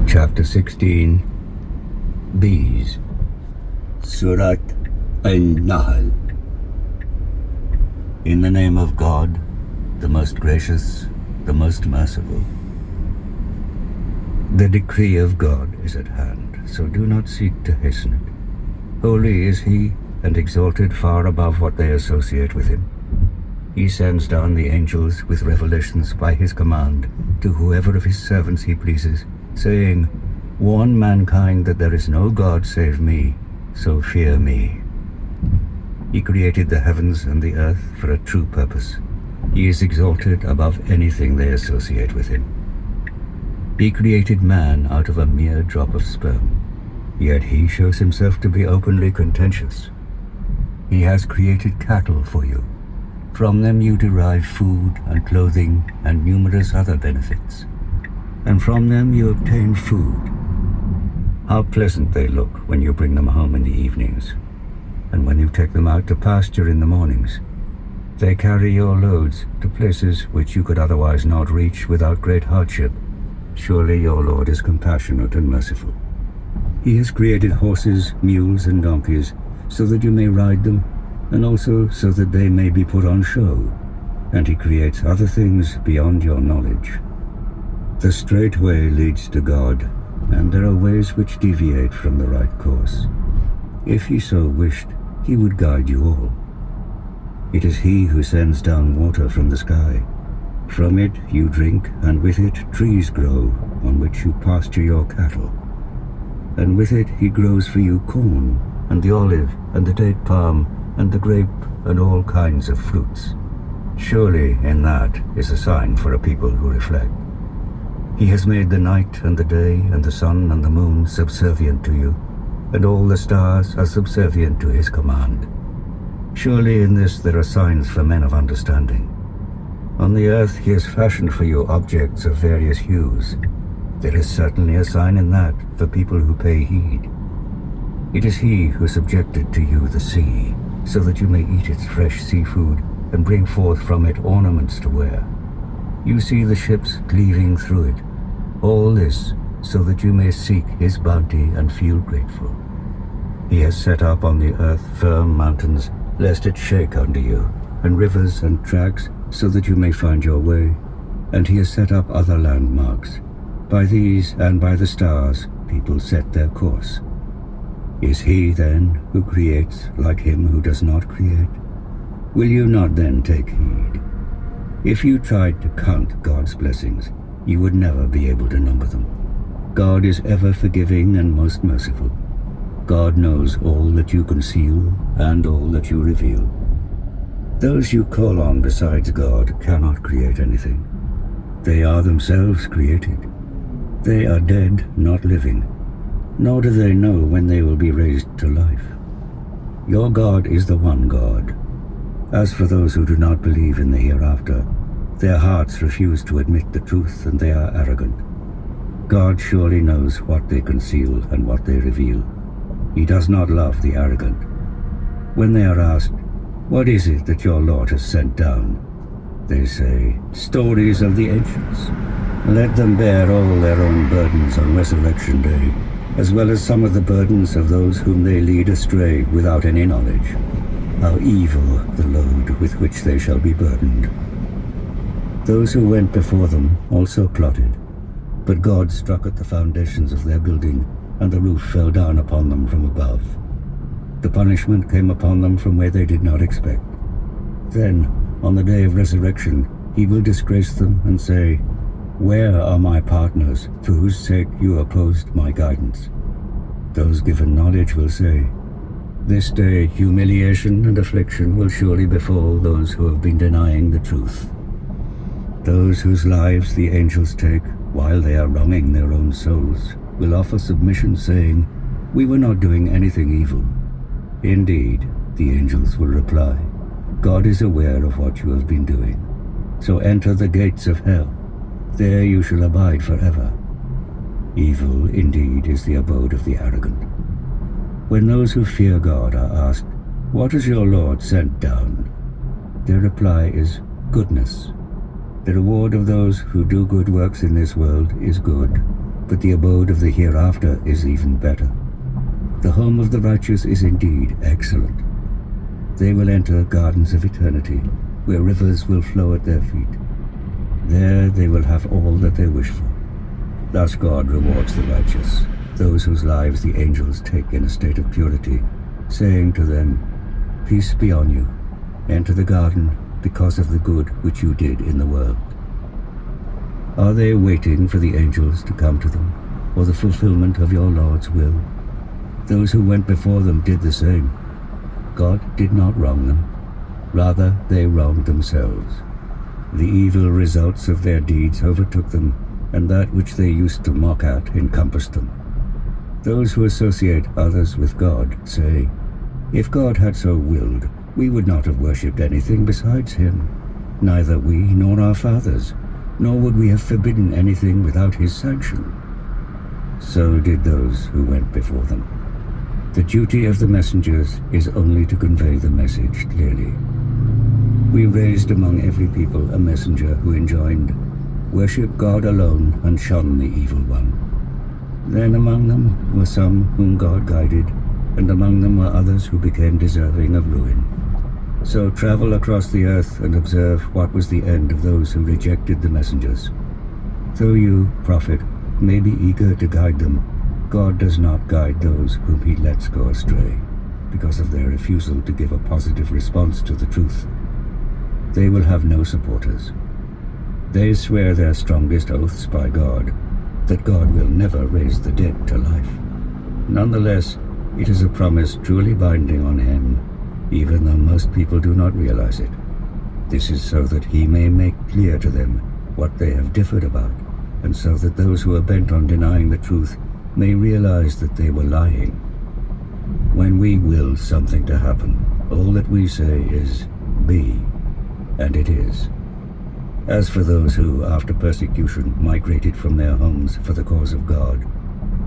Chapter 16, Bees. Surah An-Nahl. In the name of God, the most gracious, the most merciful. The decree of God is at hand, so do not seek to hasten it. Holy is He, and exalted far above what they associate with Him. He sends down the angels with revelations by His command to whoever of His servants He pleases, saying, "Warn mankind that there is no God save me, so fear me." He created the heavens and the earth for a true purpose. He is exalted above anything they associate with Him. He created man out of a mere drop of sperm, yet He shows Himself to be openly contentious. He has created cattle for you. From them you derive food and clothing and numerous other benefits. And from them you obtain food. How pleasant they look when you bring them home in the evenings, and when you take them out to pasture in the mornings. They carry your loads to places which you could otherwise not reach without great hardship. Surely your Lord is compassionate and merciful. He has created horses, mules, and donkeys, so that you may ride them, and also so that they may be put on show, and He creates other things beyond your knowledge. The straight way leads to God, and there are ways which deviate from the right course. If He so wished, He would guide you all. It is He who sends down water from the sky. From it you drink, and with it trees grow, on which you pasture your cattle. And with it He grows for you corn, and the olive, and the date palm, and the grape, and all kinds of fruits. Surely in that is a sign for a people who reflect. He has made the night and the day, and the sun and the moon subservient to you, and all the stars are subservient to His command. Surely in this there are signs for men of understanding. On the earth He has fashioned for you objects of various hues. There is certainly a sign in that for people who pay heed. It is He who subjected to you the sea, so that you may eat its fresh seafood and bring forth from it ornaments to wear. You see the ships cleaving through it. All this so that you may seek His bounty and feel grateful. He has set up on the earth firm mountains, lest it shake under you, and rivers and tracks, so that you may find your way. And He has set up other landmarks. By these and by the stars people set their course. Is He then who creates like Him who does not create? Will you not then take heed? If you tried to count God's blessings, you would never be able to number them. God is ever forgiving and most merciful. God knows all that you conceal and all that you reveal. Those you call on besides God cannot create anything. They are themselves created. They are dead, not living, nor do they know when they will be raised to life. Your God is the one God. As for those who do not believe in the hereafter, their hearts refuse to admit the truth, and they are arrogant. God surely knows what they conceal and what they reveal. He does not love the arrogant. When they are asked, "What is it that your Lord has sent down?" they say, "Stories of the ancients. Let them bear all their own burdens on Resurrection Day, as well as some of the burdens of those whom they lead astray without any knowledge. How evil the load with which they shall be burdened." Those who went before them also plotted, but God struck at the foundations of their building, and the roof fell down upon them from above. The punishment came upon them from where they did not expect. Then, on the day of resurrection, He will disgrace them and say, "Where are my partners, for whose sake you opposed my guidance?" Those given knowledge will say, "This day humiliation and affliction will surely befall those who have been denying the truth." Those whose lives the angels take while they are wronging their own souls will offer submission, saying, "We were not doing anything evil." Indeed, the angels will reply, "God is aware of what you have been doing. So enter the gates of hell. There you shall abide forever." Evil indeed is the abode of the arrogant. When those who fear God are asked, "What has your Lord sent down?" their reply is, "Goodness." The reward of those who do good works in this world is good, but the abode of the hereafter is even better. The home of the righteous is indeed excellent. They will enter gardens of eternity, where rivers will flow at their feet. There they will have all that they wish for. Thus God rewards the righteous, those whose lives the angels take in a state of purity, saying to them, "Peace be on you. Enter the garden because of the good which you did in the world." Are they waiting for the angels to come to them, or the fulfillment of your Lord's will? Those who went before them did the same. God did not wrong them. Rather, they wronged themselves. The evil results of their deeds overtook them, and that which they used to mock at encompassed them. Those who associate others with God say, "If God had so willed, we would not have worshipped anything besides him, neither we nor our fathers, nor would we have forbidden anything without his sanction." So did those who went before them. The duty of the messengers is only to convey the message clearly. We raised among every people a messenger who enjoined, "Worship God alone and shun the evil one." Then among them were some whom God guided, and among them were others who became deserving of ruin. So travel across the earth and observe what was the end of those who rejected the messengers. Though you, prophet, may be eager to guide them, God does not guide those whom he lets go astray, because of their refusal to give a positive response to the truth. They will have no supporters. They swear their strongest oaths by God, that God will never raise the dead to life. Nonetheless, it is a promise truly binding on him, even though most people do not realize it. This is so that he may make clear to them what they have differed about, and so that those who are bent on denying the truth may realize that they were lying. When we will something to happen, all that we say is, "Be," and it is. As for those who, after persecution, migrated from their homes for the cause of God,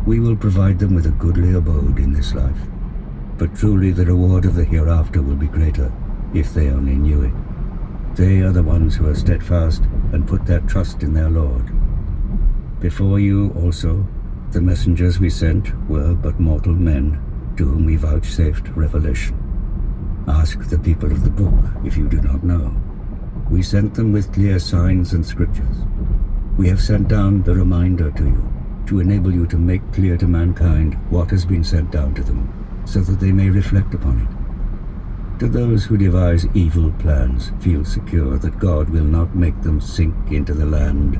we will provide them with a goodly abode in this life. But truly the reward of the hereafter will be greater, if they only knew it. They are the ones who are steadfast and put their trust in their Lord. Before you also, the messengers we sent were but mortal men, to whom we vouchsafed revelation. Ask the people of the book if you do not know. We sent them with clear signs and scriptures. We have sent down the reminder to you, to enable you to make clear to mankind what has been sent down to them, so that they may reflect upon it. Do those who devise evil plans feel secure that God will not make them sink into the land,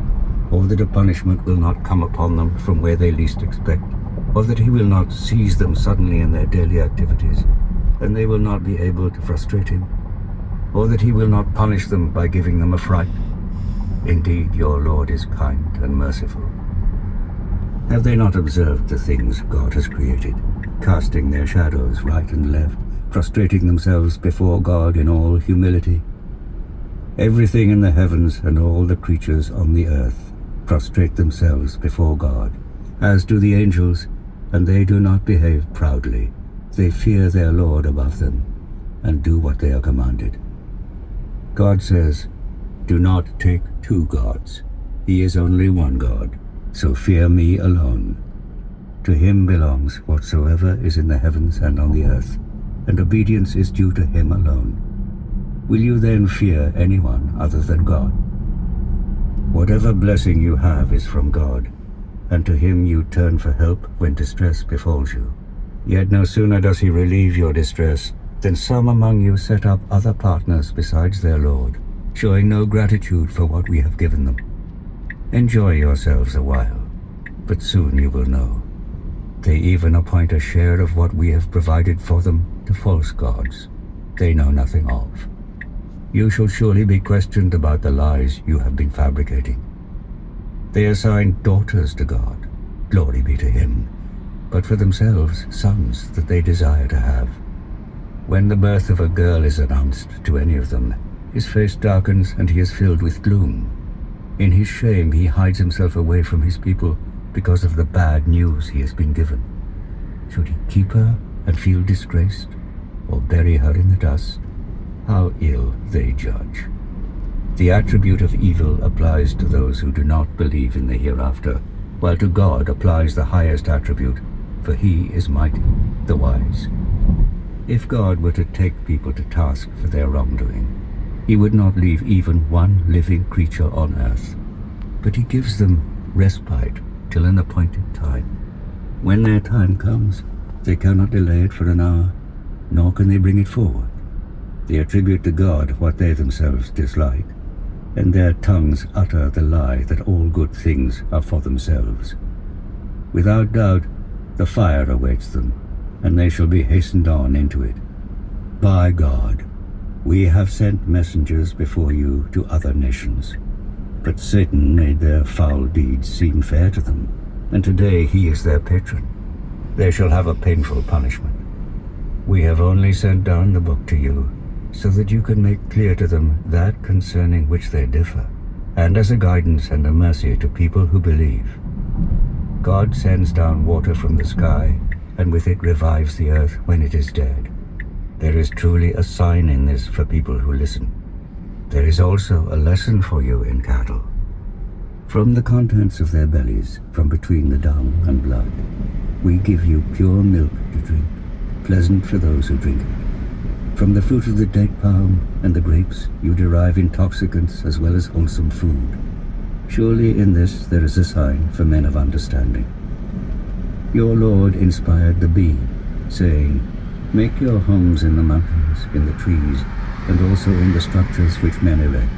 or that a punishment will not come upon them from where they least expect, or that he will not seize them suddenly in their daily activities, and they will not be able to frustrate him, or that he will not punish them by giving them a fright? Indeed, your Lord is kind and merciful. Have they not observed the things God has created, casting their shadows right and left, prostrating themselves before God in all humility? Everything in the heavens and all the creatures on the earth prostrate themselves before God, as do the angels, and they do not behave proudly. They fear their Lord above them, and do what they are commanded. God says, "Do not take two gods. He is only one God, so fear me alone. To him belongs whatsoever is in the heavens and on the earth, and obedience is due to him alone. Will you then fear anyone other than God? Whatever blessing you have is from God, and to him you turn for help when distress befalls you. Yet no sooner does he relieve your distress than some among you set up other partners besides their Lord, showing no gratitude for what we have given them. Enjoy yourselves a while, but soon you will know. They even appoint a share of what we have provided for them to false gods they know nothing of. You shall surely be questioned about the lies you have been fabricating. They assign daughters to God, glory be to him, but for themselves sons that they desire to have. When the birth of a girl is announced to any of them, his face darkens and he is filled with gloom. In his shame he hides himself away from his people because of the bad news he has been given. Should he keep her and feel disgraced, or bury her in the dust? How ill they judge. The attribute of evil applies to those who do not believe in the hereafter, while to God applies the highest attribute, for He is mighty, the wise. If God were to take people to task for their wrongdoing, He would not leave even one living creature on earth, but He gives them respite till an appointed time. When their time comes, they cannot delay it for an hour, nor can they bring it forward. They attribute to God what they themselves dislike, and their tongues utter the lie that all good things are for themselves. Without doubt, the fire awaits them, and they shall be hastened on into it. By God, we have sent messengers before you to other nations, but Satan made their foul deeds seem fair to them, and today he is their patron. They shall have a painful punishment. We have only sent down the book to you, so that you can make clear to them that concerning which they differ, and as a guidance and a mercy to people who believe. God sends down water from the sky, and with it revives the earth when it is dead. There is truly a sign in this for people who listen. There is also a lesson for you in cattle. From the contents of their bellies, from between the dung and blood, we give you pure milk to drink, pleasant for those who drink it. From the fruit of the date palm and the grapes you derive intoxicants as well as wholesome food. Surely in this there is a sign for men of understanding. Your Lord inspired the bee, saying, "Make your homes in the mountains, in the trees, and also in the structures which men erect.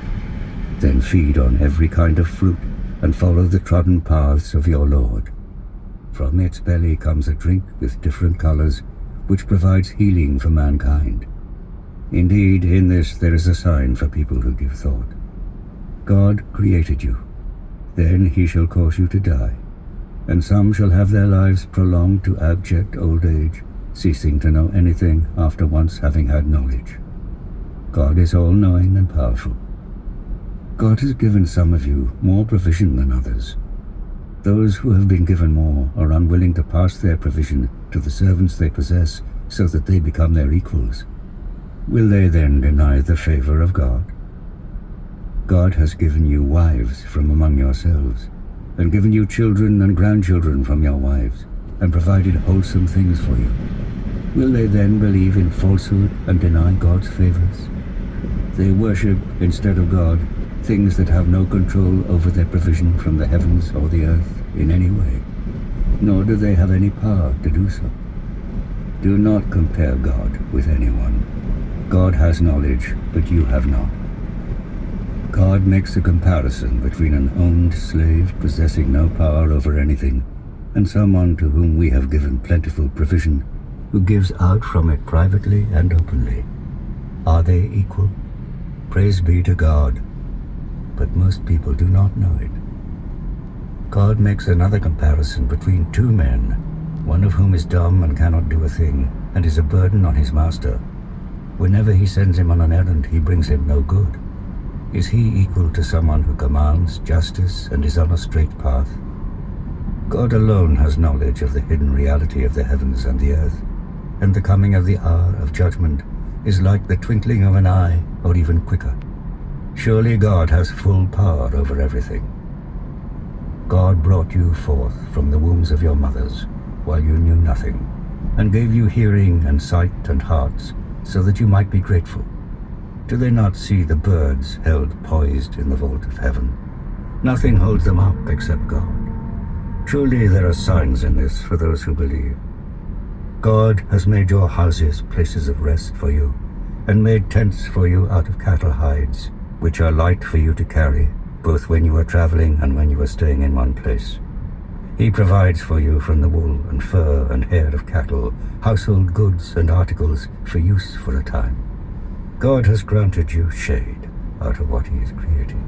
Then feed on every kind of fruit, and follow the trodden paths of your Lord. From its belly comes a drink with different colors, which provides healing for mankind. Indeed, in this there is a sign for people who give thought. God created you. Then he shall cause you to die, and some shall have their lives prolonged to abject old age, ceasing to know anything after once having had knowledge. God is all-knowing and powerful. God has given some of you more provision than others. Those who have been given more are unwilling to pass their provision to the servants they possess so that they become their equals. Will they then deny the favor of God? God has given you wives from among yourselves, and given you children and grandchildren from your wives, and provided wholesome things for you. Will they then believe in falsehood and deny God's favors? They worship, instead of God, things that have no control over their provision from the heavens or the earth in any way, nor do they have any power to do so. Do not compare God with anyone. God has knowledge, but you have not. God makes a comparison between an owned slave possessing no power over anything and someone to whom we have given plentiful provision, who gives out from it privately and openly. Are they equal? Praise be to God. But most people do not know it. God makes another comparison between two men, one of whom is dumb and cannot do a thing, and is a burden on his master. Whenever he sends him on an errand, he brings him no good. Is he equal to someone who commands justice and is on a straight path? God alone has knowledge of the hidden reality of the heavens and the earth, and the coming of the hour of judgment is like the twinkling of an eye, or even quicker. Surely God has full power over everything. God brought you forth from the wombs of your mothers, while you knew nothing, and gave you hearing and sight and hearts, so that you might be grateful. Do they not see the birds held poised in the vault of heaven? Nothing holds them up except God. Truly there are signs in this for those who believe. God has made your houses places of rest for you, and made tents for you out of cattle hides, which are light for you to carry, both when you are traveling and when you are staying in one place. He provides for you from the wool and fur and hair of cattle, household goods and articles for use for a time. God has granted you shade out of what he has created,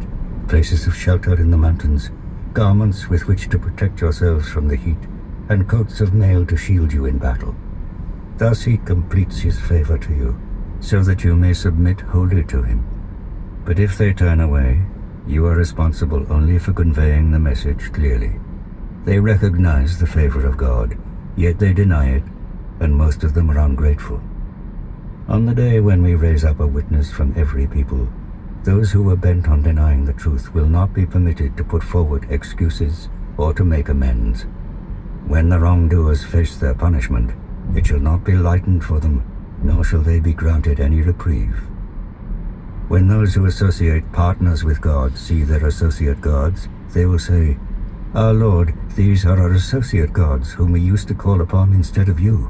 places of shelter in the mountains, garments with which to protect yourselves from the heat, and coats of mail to shield you in battle. Thus he completes his favor to you, so that you may submit wholly to him. But if they turn away, you are responsible only for conveying the message clearly. They recognize the favor of God, yet they deny it, and most of them are ungrateful. On the day when we raise up a witness from every people, Those who are bent on denying the truth will not be permitted to put forward excuses or to make amends. When the wrongdoers face their punishment, it shall not be lightened for them, nor shall they be granted any reprieve. When those who associate partners with God see their associate gods, they will say, "Our Lord, these are our associate gods whom we used to call upon instead of you."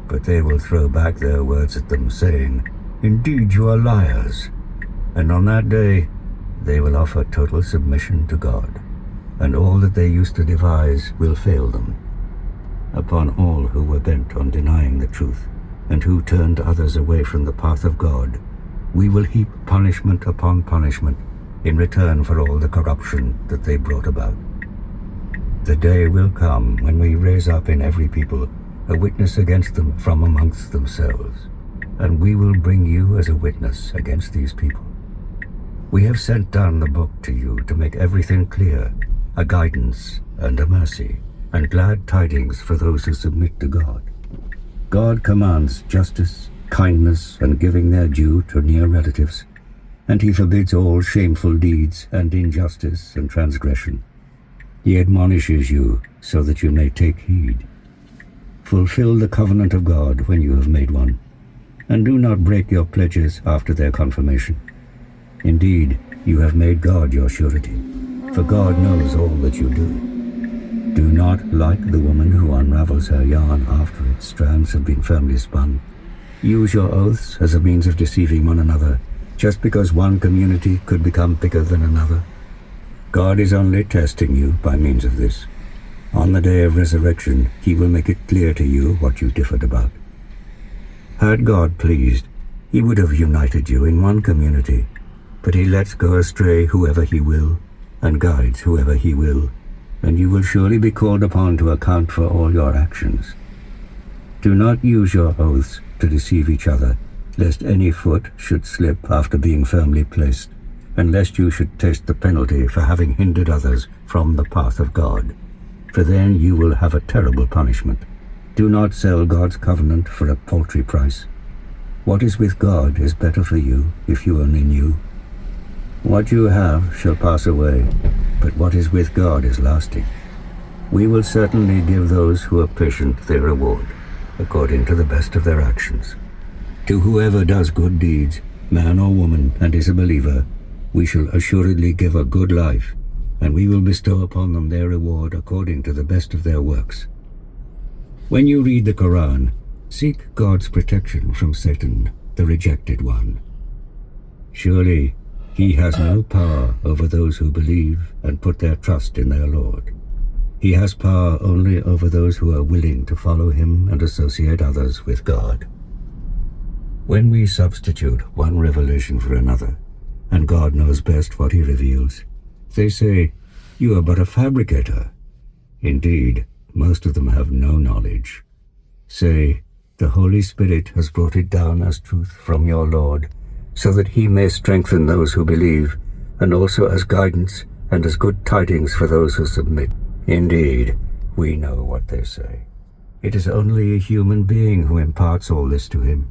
But they will throw back their words at them, saying, "Indeed you are liars." And on that day they will offer total submission to God, and all that they used to devise will fail them. Upon all who were bent on denying the truth, and who turned others away from the path of God, we will heap punishment upon punishment in return for all the corruption that they brought about. The day will come when we raise up in every people a witness against them from amongst themselves, and we will bring you as a witness against these people. We have sent down the book to you to make everything clear, a guidance and a mercy, and glad tidings for those who submit to God. God commands justice, kindness, and giving their due to near relatives, and he forbids all shameful deeds and injustice and transgression. He admonishes you so that you may take heed. Fulfill the covenant of God when you have made one, and do not break your pledges after their confirmation. Indeed, you have made God your surety, for God knows all that you do. Do not like the woman who unravels her yarn after its strands have been firmly spun. Use your oaths as a means of deceiving one another, just because one community could become bigger than another. God is only testing you by means of this. On the day of resurrection, he will make it clear to you what you differed about. Had God pleased, he would have united you in one community, but he lets go astray whoever he will, and guides whoever he will, and you will surely be called upon to account for all your actions. Do not use your oaths to deceive each other, lest any foot should slip after being firmly placed, and lest you should taste the penalty for having hindered others from the path of God. For then you will have a terrible punishment. Do not sell God's covenant for a paltry price. What is with God is better for you if you only knew. What you have shall pass away, but what is with God is lasting. We will certainly give those who are patient their reward, according to the best of their actions. To whoever does good deeds, man or woman, and is a believer, we shall assuredly give a good life, and we will bestow upon them their reward according to the best of their works. When you read the Qur'an, seek God's protection from Satan, the rejected one. Surely, he has no power over those who believe and put their trust in their Lord. He has power only over those who are willing to follow him and associate others with God. When we substitute one revelation for another, and God knows best what he reveals, they say, "You are but a fabricator." Indeed, most of them have no knowledge. Say, "The Holy Spirit has brought it down as truth from your Lord, so that he may strengthen those who believe, and also as guidance and as good tidings for those who submit." Indeed, we know what they say. It is only a human being who imparts all this to him,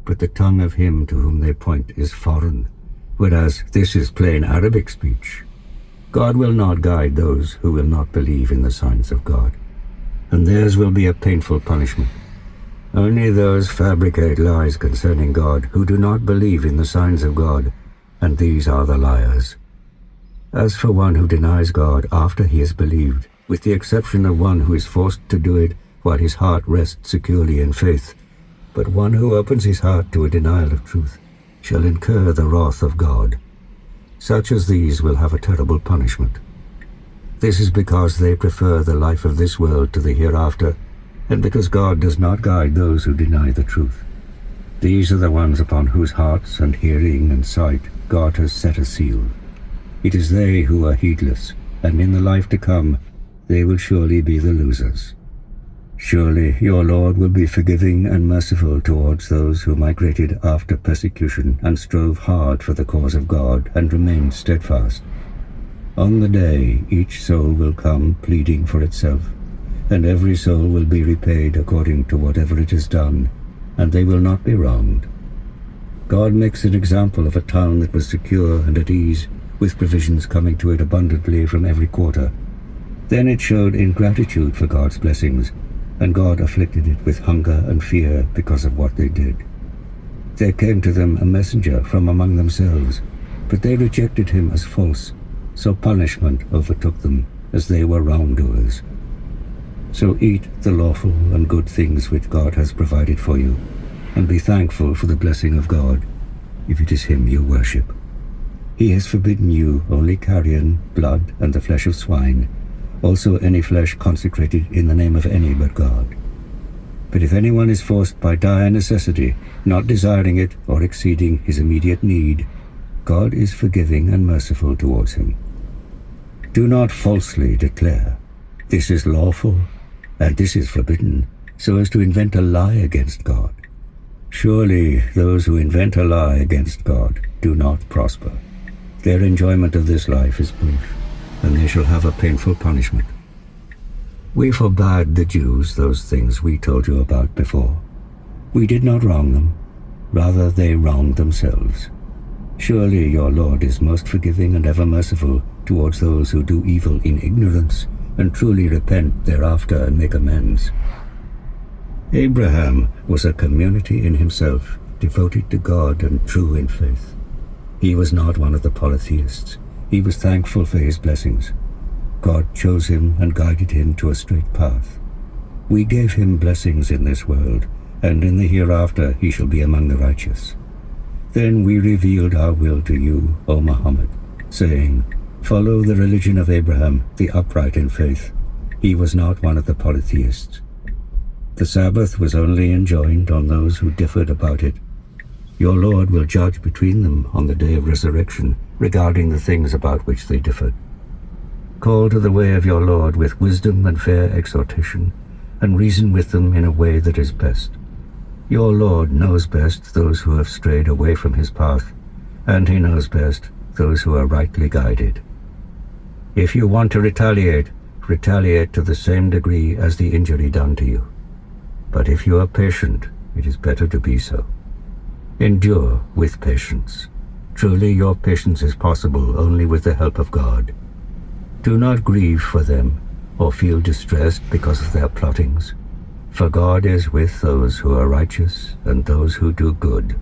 but the tongue of him to whom they point is foreign, whereas this is plain Arabic speech. God will not guide those who will not believe in the signs of God, and theirs will be a painful punishment. Only those fabricate lies concerning God who do not believe in the signs of God, and these are the liars. As for one who denies God after he has believed, with the exception of one who is forced to do it while his heart rests securely in faith, but one who opens his heart to a denial of truth shall incur the wrath of God. Such as these will have a terrible punishment. This is because they prefer the life of this world to the hereafter, and because God does not guide those who deny the truth. These are the ones upon whose hearts and hearing and sight God has set a seal. It is they who are heedless, and in the life to come they will surely be the losers. Surely your Lord will be forgiving and merciful towards those who migrated after persecution and strove hard for the cause of God and remained steadfast. On the day each soul will come pleading for itself, and every soul will be repaid according to whatever it has done, and they will not be wronged. God makes an example of a town that was secure and at ease, with provisions coming to it abundantly from every quarter. Then it showed ingratitude for God's blessings, and God afflicted it with hunger and fear because of what they did. There came to them a messenger from among themselves, but they rejected him as false, so punishment overtook them, as they were wrongdoers. So eat the lawful and good things which God has provided for you, and be thankful for the blessing of God, if it is him you worship. He has forbidden you only carrion, blood, and the flesh of swine, also any flesh consecrated in the name of any but God. But if anyone is forced by dire necessity, not desiring it or exceeding his immediate need, God is forgiving and merciful towards him. Do not falsely declare, "This is lawful," and "This is forbidden," so as to invent a lie against God. Surely those who invent a lie against God do not prosper. Their enjoyment of this life is brief, and they shall have a painful punishment. We forbade the Jews those things we told you about before. We did not wrong them, rather they wronged themselves. Surely your Lord is most forgiving and ever merciful towards those who do evil in ignorance and truly repent thereafter and make amends. Abraham was a community in himself, devoted to God and true in faith. He was not one of the polytheists. He was thankful for his blessings. God chose him and guided him to a straight path. We gave him blessings in this world, and in the hereafter he shall be among the righteous. Then we revealed our will to you, O Muhammad, saying, "Follow the religion of Abraham, the upright in faith. He was not one of the polytheists." The Sabbath was only enjoined on those who differed about it. Your Lord will judge between them on the day of resurrection regarding the things about which they differed. Call to the way of your Lord with wisdom and fair exhortation, and reason with them in a way that is best. Your Lord knows best those who have strayed away from his path, and he knows best those who are rightly guided. If you want to retaliate, retaliate to the same degree as the injury done to you. But if you are patient, it is better to be so. Endure with patience. Truly your patience is possible only with the help of God. Do not grieve for them, or feel distressed because of their plottings, for God is with those who are righteous and those who do good.